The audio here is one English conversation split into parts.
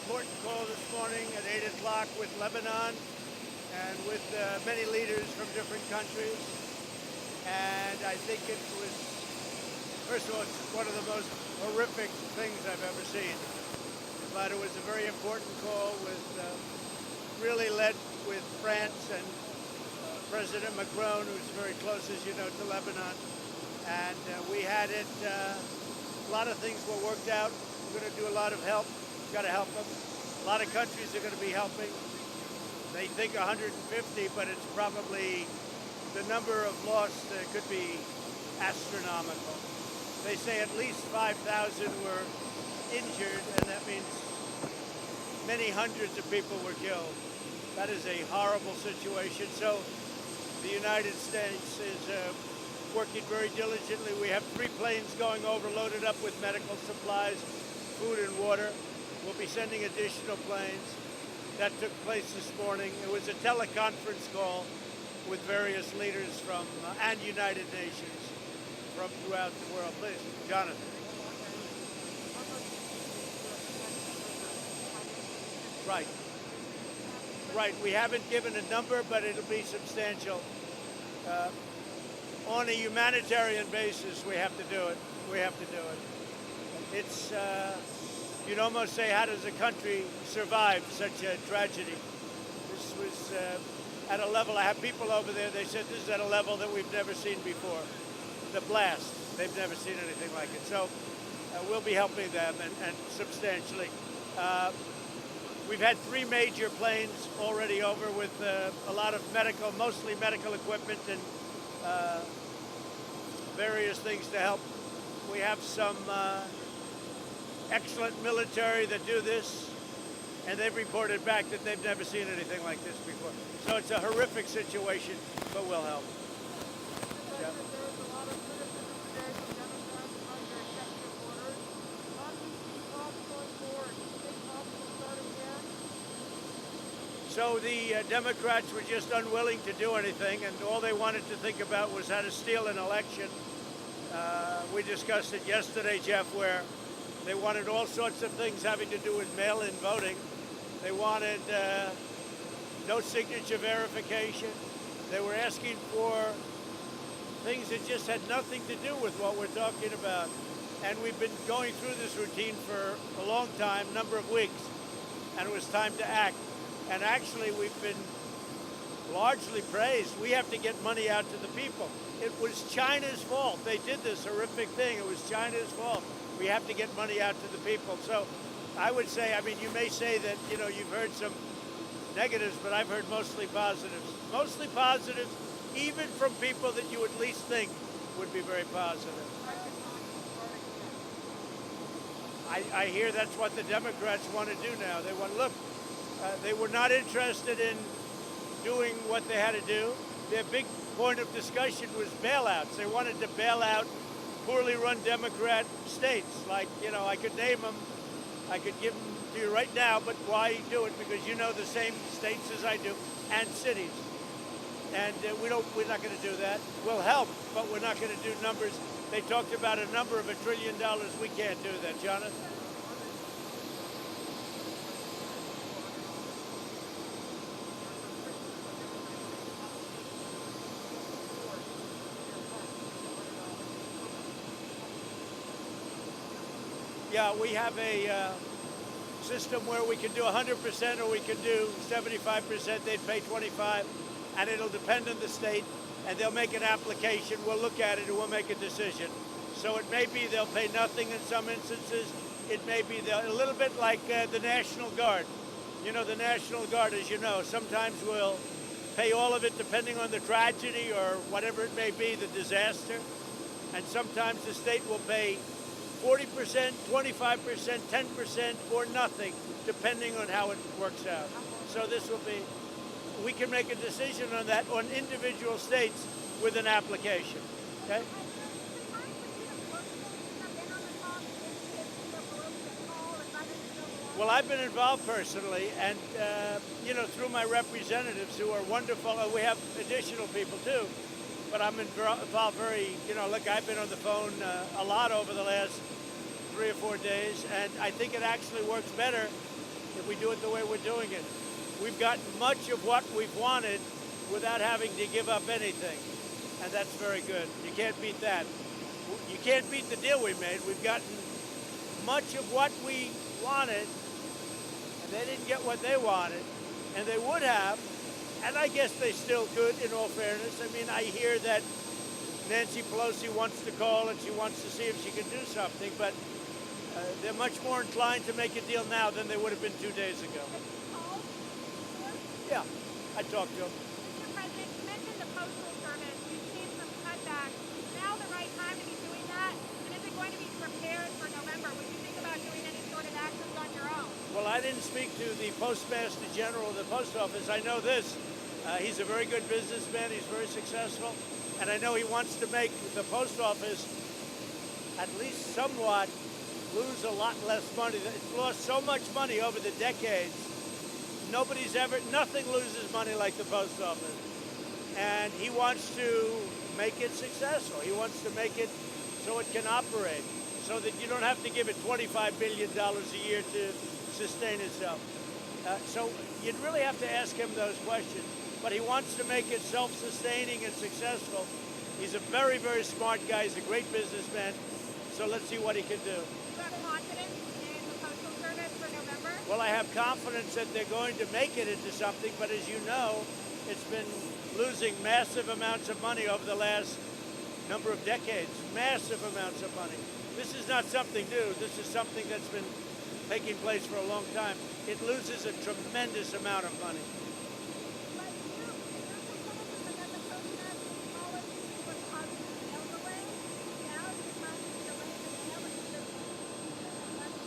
important call this morning at 8 o'clock with Lebanon and with many leaders from different countries. And I think it was, first of all, it's one of the most horrific things I've ever seen. But it was a very important call with really led with France and President Macron, who's very close, as you know, to Lebanon. And we had it, a lot of things were worked out. We're going to do a lot of help. We've got to help them. A lot of countries are going to be helping. They think 150, but it's probably, the number of lost could be astronomical. They say at least 5,000 were injured, and that means many hundreds of people were killed. That is a horrible situation. So the United States is working very diligently. We have 3 planes going over, loaded up with medical supplies, food and water. We'll be sending additional planes. That took place this morning. It was a teleconference call with various leaders from and United Nations from throughout the world. Please, Jonathan. Right. Right. We haven't given a number, but it'll be substantial. On a humanitarian basis, we have to do it. We have to do it. It's, you'd almost say, how does a country survive such a tragedy? This was at a level, I have people over there, they said this is at a level that we've never seen before. The blast, they've never seen anything like it. So we'll be helping them and substantially. We've had 3 major planes already over with a lot of medical, mostly medical equipment and various things to help. We have some excellent military that do this, and they've reported back that they've never seen anything like this before. So it's a horrific situation, but we'll help. Yeah. So the Democrats were just unwilling to do anything, and all they wanted to think about was how to steal an election. We discussed it yesterday, Jeff, where they wanted all sorts of things having to do with mail-in voting. They wanted no signature verification. They were asking for things that just had nothing to do with what we're talking about. And we've been going through this routine for a long time, number of weeks, and it was time to act. And actually, we've been largely praised. We have to get money out to the people. It was China's fault. They did this horrific thing. It was China's fault. We have to get money out to the people. So I would say, I mean, you may say that, you know, you've heard some negatives, but I've heard mostly positives. Mostly positives, even from people that you at least think would be very positive. I hear that's what the Democrats want to do now. They want, look, they were not interested in doing what they had to do. Their big point of discussion was bailouts. They wanted to bail out poorly run Democrat states. Like, you know, I could name them. I could give them to you right now, but why do it? Because you know the same states as I do, and cities. And we're not going to do that. We'll help, but we're not going to do numbers. They talked about a number of $1 trillion. We can't do that, Jonathan. Yeah, we have a system where we can do 100% or we can do 75%. They'd pay 25%, and it'll depend on the state, and they'll make an application. We'll look at it and we'll make a decision. So it may be they'll pay nothing in some instances. It may be a little bit like the National Guard. You know, the National Guard, as you know, sometimes will pay all of it depending on the tragedy or whatever it may be, the disaster. And sometimes the state will pay 40%, 25%, 10%, or nothing, depending on how it works out. So this will be, we can make a decision on that on individual states with an application, okay? Well, I've been involved personally, and, you know, through my representatives who are wonderful, and we have additional people too, but I'm involved very, you know, look, I've been on the phone a lot over the last 3 or 4 days, and I think it actually works better we do it the way we're doing it. We've gotten much of what we've wanted without having to give up anything, and that's very good. You can't beat that. You can't beat the deal we made. We've gotten much of what we wanted, and they didn't get what they wanted, and they would have, and I guess they still could, in all fairness. I mean, I hear that Nancy Pelosi wants to call and she wants to see if she can do something, but they're much more inclined to make a deal now than they would have been 2 days ago. Yeah, I talked to him. Mr. President, you mentioned the Postal Service. You've seen some cutbacks. Is now the right time to be doing that? And is it going to be prepared for November? Would you think about doing any sort of actions on your own? Well, I didn't speak to the Postmaster General of the Post Office. I know this. He's a very good businessman. He's very successful. And I know he wants to make the Post Office at least somewhat lose a lot less money. It's lost so much money over the decades. Nothing loses money like the Post Office. And he wants to make it successful. He wants to make it so it can operate, so that you don't have to give it $25 billion a year to sustain itself. So you'd really have to ask him those questions. But he wants to make it self-sustaining and successful. He's a very, very smart guy. He's a great businessman. So let's see what he can do. Do you have confidence in the Postal Service for November? Well, I have confidence that they're going to make it into something, but as you know, it's been losing massive amounts of money over the last number of decades. Massive amounts of money. This is not something new. This is something that's been taking place for a long time. It loses a tremendous amount of money.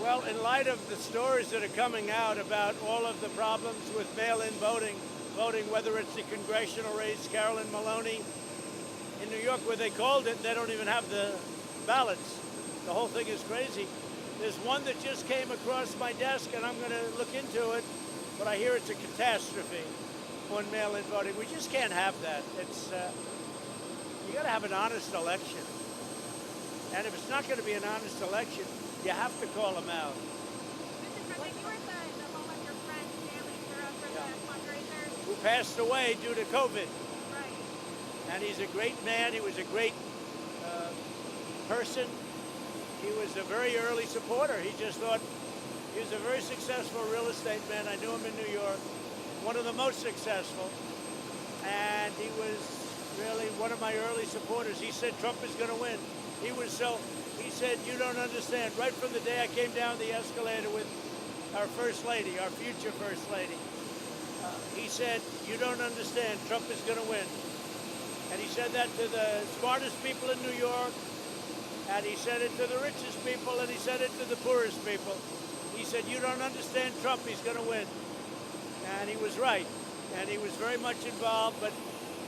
Well, in light of the stories that are coming out about all of the problems with mail-in voting, whether it's the congressional race, Carolyn Maloney, in New York where they called it, they don't even have the ballots. The whole thing is crazy. There's one that just came across my desk, and I'm going to look into it, but I hear it's a catastrophe on mail-in voting. We just can't have that. It's you got to have an honest election. And if it's not going to be an honest election, you have to call them out. Mr. President, you were at the home of your friend, Stanley Sura, for the fundraiser. Who passed away due to COVID. Right. And he's a great man. He was a great person. He was a very early supporter. He just thought he was a very successful real estate man. I knew him in New York, one of the most successful. And he was really one of my early supporters. He said Trump is going to win. He said, you don't understand. Right from the day I came down the escalator with our First Lady, our future First Lady, he said, you don't understand. Trump is going to win. And he said that to the smartest people in New York, and he said it to the richest people, and he said it to the poorest people. He said, you don't understand Trump, he's going to win. And he was right. And he was very much involved, but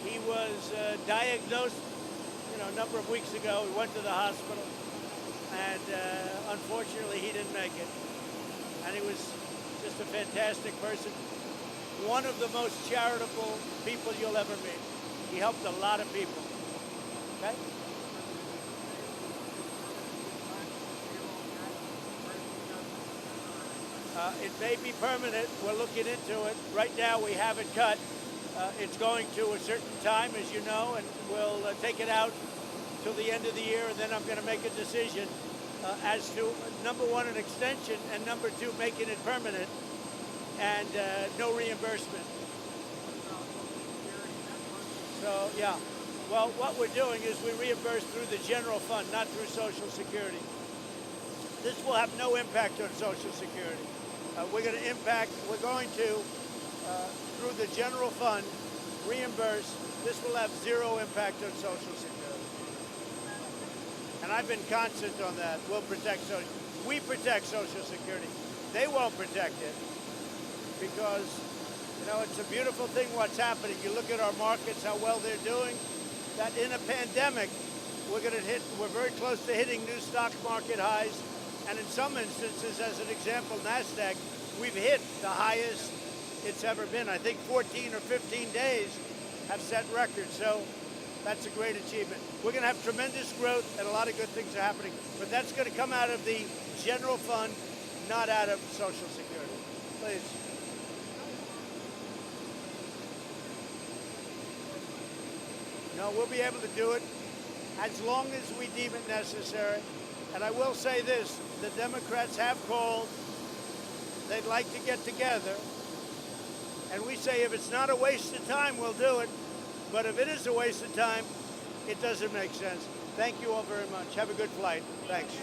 he was diagnosed, a number of weeks ago. He went to the hospital, and unfortunately, he didn't make it. And he was just a fantastic person. One of the most charitable people you'll ever meet. He helped a lot of people. Okay? It may be permanent. We're looking into it. Right now, we have it cut. It's going to a certain time, as you know, and we'll take it out till the end of the year, and then I'm going to make a decision as to, number one, an extension, and number two, making it permanent, and no reimbursement. So, yeah. Well, what we're doing is we reimburse through the general fund, not through Social Security. This will have no impact on Social Security. We're going to, through the general fund, reimburse. This will have zero impact on Social Security. And I've been constant on that. We protect Social Security. They won't protect it because, it's a beautiful thing what's happening. You look at our markets, how well they're doing, that in a pandemic, we're very close to hitting new stock market highs. And in some instances, as an example, NASDAQ, we've hit the highest it's ever been. I think 14 or 15 days have set records. So that's a great achievement. We're going to have tremendous growth, and a lot of good things are happening. But that's going to come out of the general fund, not out of Social Security. Please. No, we'll be able to do it as long as we deem it necessary. And I will say this, the Democrats have called. They'd like to get together. And we say if it's not a waste of time, we'll do it. But if it is a waste of time, it doesn't make sense. Thank you all very much. Have a good flight. Thanks.